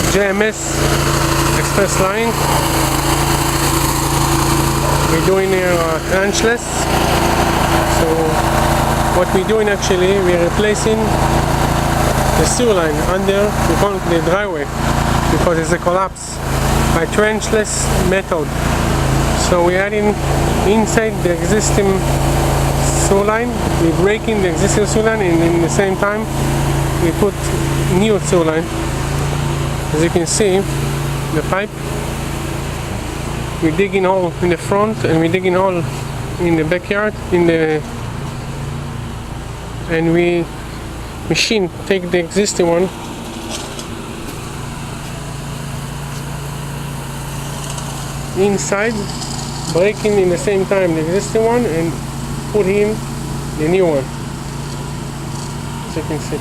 JMS Express line. We're doing here trenchless. So what we're doing actually, we're replacing the sewer line under, we call it the driveway because it's a collapse, by trenchless method. So we're adding inside the existing sewer line, we're breaking the existing sewer line, and in the same time we put new sewer line. As you can see, the pipe, we're digging hole in the front and we're digging hole in the backyard, and we take the existing one inside, breaking in the same time the existing one and put in the new one, as you can see.